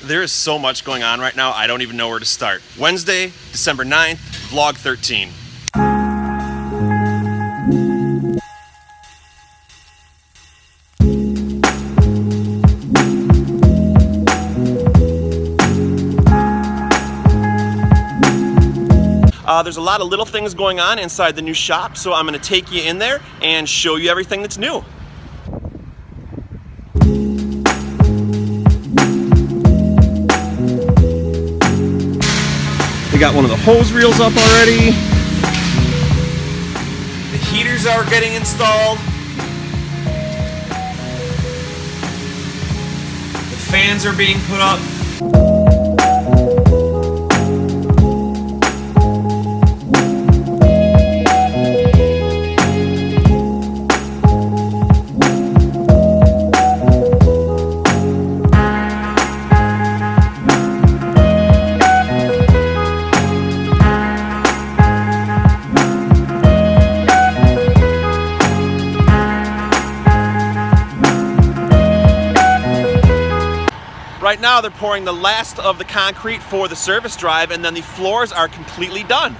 There is so much going on right now, I don't even know where to start. Wednesday, December 9th, vlog 13. There's a lot of little things going on inside the new shop, so I'm going to take you in there and show you everything that's new. We got one of the hose reels up already. The heaters are getting installed. The fans are being put up. Right now they're pouring the last of the concrete for the service drive, and then the floors are completely done.